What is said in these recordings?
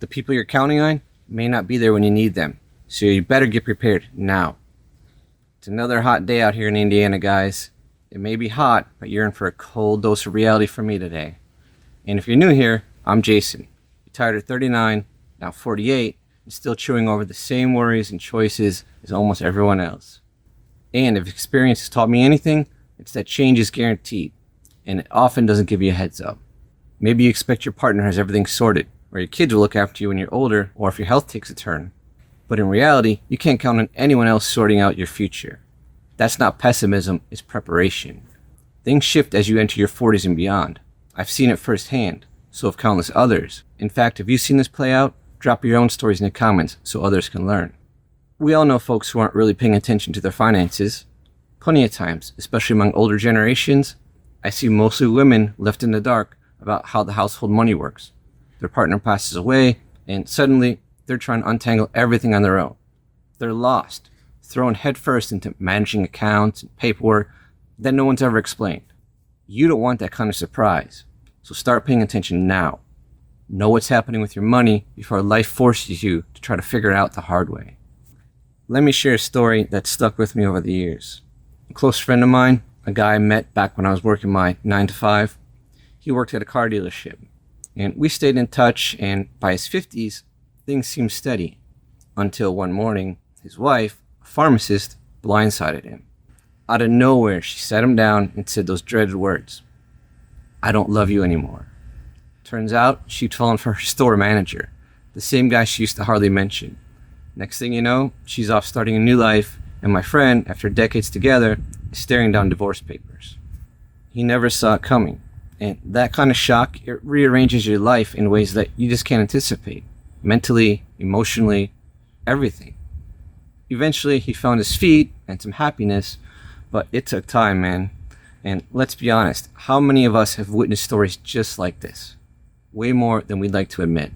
The people you're counting on may not be there when you need them, so you better get prepared now. It's another hot day out here in Indiana, guys. It may be hot, but you're in for a cold dose of reality from me today. And if you're new here, I'm Jason, retired at 39, now 48, and still chewing over the same worries and choices as almost everyone else. And if experience has taught me anything, it's that change is guaranteed, and it often doesn't give you a heads up. Maybe you expect your partner has everything sorted, or your kids will look after you when you're older, or if your health takes a turn. But in reality, you can't count on anyone else sorting out your future. That's not pessimism, it's preparation. Things shift as you enter your 40s and beyond. I've seen it firsthand, so have countless others. In fact, have you seen this play out? Drop your own stories in the comments so others can learn. We all know folks who aren't really paying attention to their finances. Plenty of times, especially among older generations, I see mostly women left in the dark about how the household money works. Their partner passes away, and suddenly they're trying to untangle everything on their own. They're lost, thrown headfirst into managing accounts and paperwork that no one's ever explained. You don't want that kind of surprise, so start paying attention now. Know what's happening with your money before life forces you to try to figure it out the hard way. Let me share a story that stuck with me over the years. A close friend of mine, a guy I met back when I was working my 9 to 5, he worked at a car dealership. And we stayed in touch, and by his 50s, things seemed steady. Until one morning, his wife, a pharmacist, blindsided him. Out of nowhere, she sat him down and said those dreaded words, "I don't love you anymore." Turns out, she'd fallen for her store manager, the same guy she used to hardly mention. Next thing you know, she's off starting a new life, and my friend, after decades together, is staring down divorce papers. He never saw it coming. And that kind of shock, it rearranges your life in ways that you just can't anticipate. Mentally, emotionally, everything. Eventually, he found his feet and some happiness, but it took time, man. And let's be honest, how many of us have witnessed stories just like this? Way more than we'd like to admit.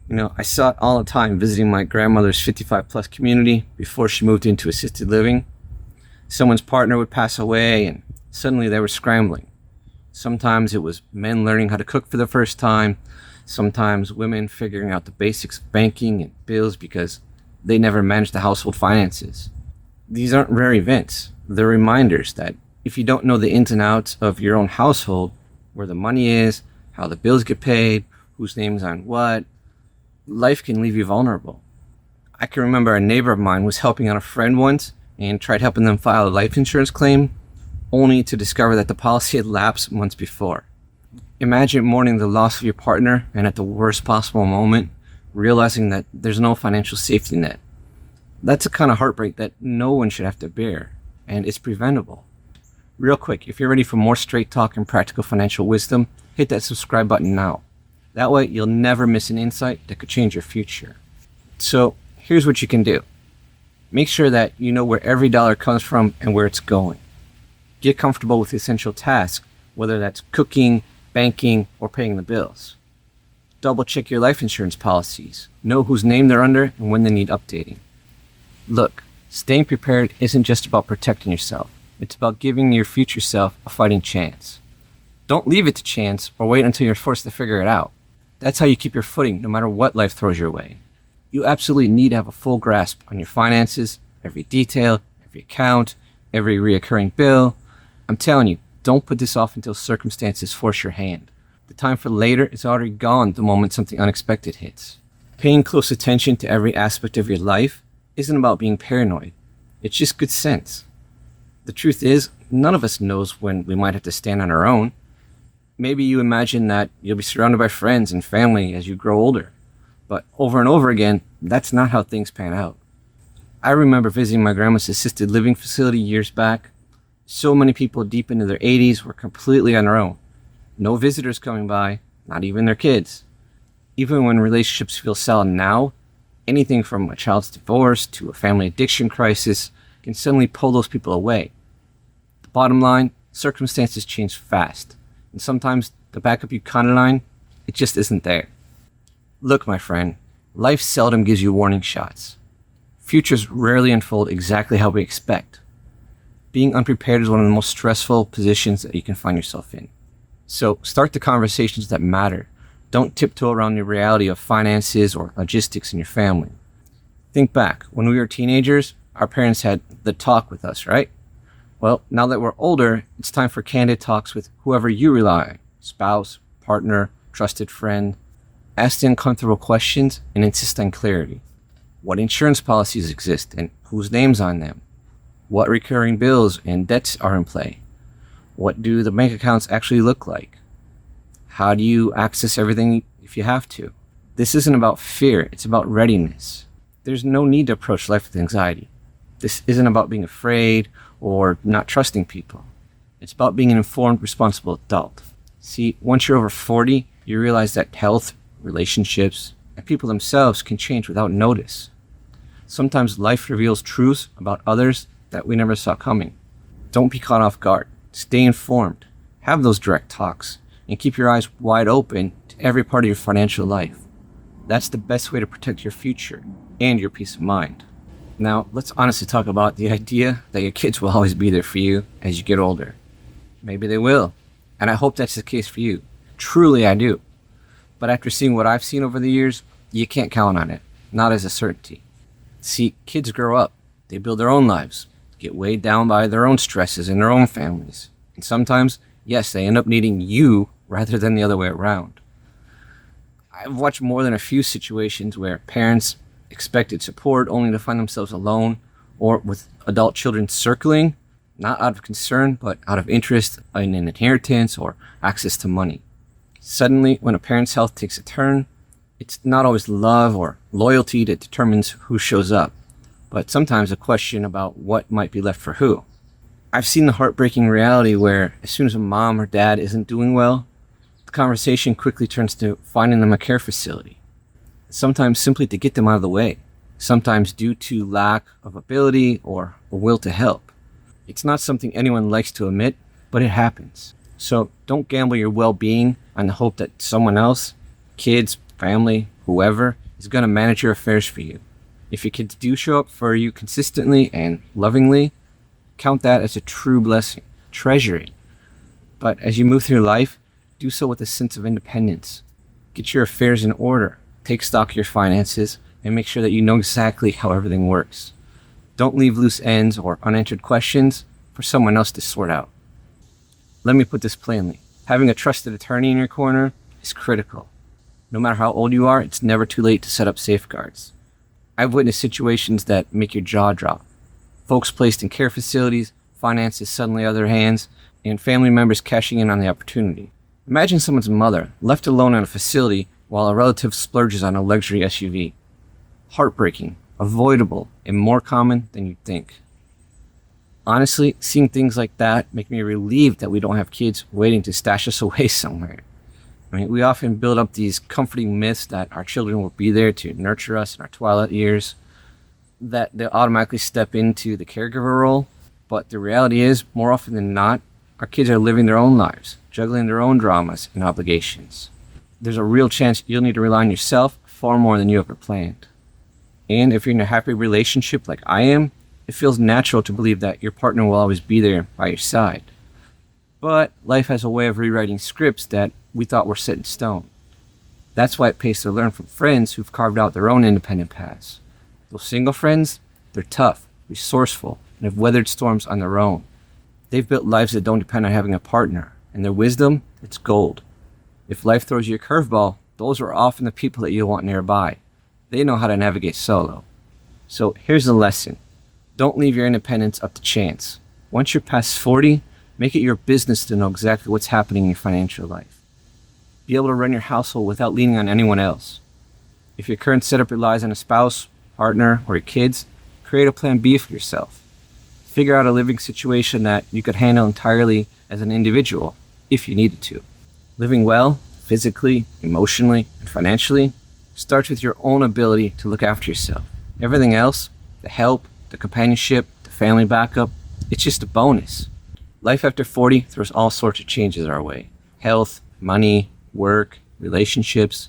You know, I saw it all the time visiting my grandmother's 55 plus community before she moved into assisted living. Someone's partner would pass away and suddenly they were scrambling. Sometimes it was men learning how to cook for the first time. Sometimes women figuring out the basics of banking and bills because they never managed the household finances. These aren't rare events. They're reminders that if you don't know the ins and outs of your own household, where the money is, how the bills get paid, whose name's on what, life can leave you vulnerable. I can remember a neighbor of mine was helping out a friend once and tried helping them file a life insurance claim, only to discover that the policy had lapsed months before. Imagine mourning the loss of your partner and at the worst possible moment, realizing that there's no financial safety net. That's a kind of heartbreak that no one should have to bear, and it's preventable. Real quick, if you're ready for more straight talk and practical financial wisdom, hit that subscribe button now. That way you'll never miss an insight that could change your future. So here's what you can do. Make sure that you know where every dollar comes from and where it's going. Get comfortable with essential tasks, whether that's cooking, banking, or paying the bills. Double check your life insurance policies. Know whose name they're under and when they need updating. Look, staying prepared isn't just about protecting yourself. It's about giving your future self a fighting chance. Don't leave it to chance or wait until you're forced to figure it out. That's how you keep your footing no matter what life throws your way. You absolutely need to have a full grasp on your finances, every detail, every account, every reoccurring bill. I'm telling you, don't put this off until circumstances force your hand. The time for later is already gone the moment something unexpected hits. Paying close attention to every aspect of your life isn't about being paranoid. It's just good sense. The truth is, none of us knows when we might have to stand on our own. Maybe you imagine that you'll be surrounded by friends and family as you grow older. But over and over again, that's not how things pan out. I remember visiting my grandma's assisted living facility years back. So many people deep into their 80s were completely on their own. No visitors coming by, not even their kids. Even when relationships feel solid now, anything from a child's divorce to a family addiction crisis can suddenly pull those people away. The bottom line, circumstances change fast. And sometimes the backup you counted on, it just isn't there. Look, my friend, life seldom gives you warning shots. Futures rarely unfold exactly how we expect. Being unprepared is one of the most stressful positions that you can find yourself in. So start the conversations that matter. Don't tiptoe around the reality of finances or logistics in your family. Think back, when we were teenagers, our parents had the talk with us, right? Well, now that we're older, it's time for candid talks with whoever you rely on, spouse, partner, trusted friend. Ask the uncomfortable questions and insist on clarity. What insurance policies exist and whose name's on them? What recurring bills and debts are in play? What do the bank accounts actually look like? How do you access everything if you have to? This isn't about fear, it's about readiness. There's no need to approach life with anxiety. This isn't about being afraid or not trusting people. It's about being an informed, responsible adult. See, once you're over 40, you realize that health, relationships, and people themselves can change without notice. Sometimes life reveals truths about others that we never saw coming. Don't be caught off guard. Stay informed. Have those direct talks and keep your eyes wide open to every part of your financial life. That's the best way to protect your future and your peace of mind. Now, let's honestly talk about the idea that your kids will always be there for you as you get older. Maybe they will, and I hope that's the case for you. Truly, I do. But after seeing what I've seen over the years, you can't count on it, not as a certainty. See, kids grow up, they build their own lives, get weighed down by their own stresses and their own families. And sometimes, yes, they end up needing you rather than the other way around. I've watched more than a few situations where parents expected support only to find themselves alone or with adult children circling, not out of concern, but out of interest in an inheritance or access to money. Suddenly, when a parent's health takes a turn, it's not always love or loyalty that determines who shows up, but sometimes a question about what might be left for who. I've seen the heartbreaking reality where as soon as a mom or dad isn't doing well, the conversation quickly turns to finding them a care facility. Sometimes simply to get them out of the way, sometimes due to lack of ability or a will to help. It's not something anyone likes to admit, but it happens. So don't gamble your well-being on the hope that someone else, kids, family, whoever, is going to manage your affairs for you. If your kids do show up for you consistently and lovingly, count that as a true blessing. Treasure it. But as you move through life, do so with a sense of independence. Get your affairs in order. Take stock of your finances and make sure that you know exactly how everything works. Don't leave loose ends or unanswered questions for someone else to sort out. Let me put this plainly. Having a trusted attorney in your corner is critical. No matter how old you are, it's never too late to set up safeguards. I've witnessed situations that make your jaw drop. Folks placed in care facilities, finances suddenly out of their hands, and family members cashing in on the opportunity. Imagine someone's mother left alone in a facility while a relative splurges on a luxury SUV. Heartbreaking, avoidable, and more common than you'd think. Honestly, seeing things like that make me relieved that we don't have kids waiting to stash us away somewhere. I mean, we often build up these comforting myths that our children will be there to nurture us in our twilight years, that they'll automatically step into the caregiver role. But the reality is, more often than not, our kids are living their own lives, juggling their own dramas and obligations. There's a real chance you'll need to rely on yourself far more than you ever planned. And if you're in a happy relationship like I am, it feels natural to believe that your partner will always be there by your side. But life has a way of rewriting scripts that we thought were set in stone. That's why it pays to learn from friends who've carved out their own independent paths. Those single friends, they're tough, resourceful, and have weathered storms on their own. They've built lives that don't depend on having a partner, and their wisdom, it's gold. If life throws you a curveball, those are often the people that you'll want nearby. They know how to navigate solo. So here's the lesson. Don't leave your independence up to chance. Once you're past 40, make it your business to know exactly what's happening in your financial life. Be able to run your household without leaning on anyone else. If your current setup relies on a spouse, partner, or your kids, create a plan B for yourself. Figure out a living situation that you could handle entirely as an individual, if you needed to. Living well, physically, emotionally, and financially, starts with your own ability to look after yourself. Everything else, the help, the companionship, the family backup, it's just a bonus. Life after 40 throws all sorts of changes our way. Health, money, work, relationships.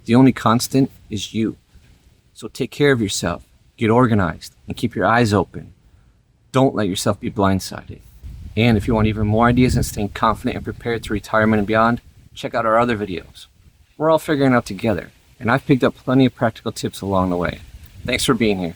The only constant is you. So take care of yourself, get organized, and keep your eyes open. Don't let yourself be blindsided. And if you want even more ideas on staying confident and prepared to retirement and beyond, check out our other videos. we're all figuring it out together, and I've picked up plenty of practical tips along the way. Thanks for being here.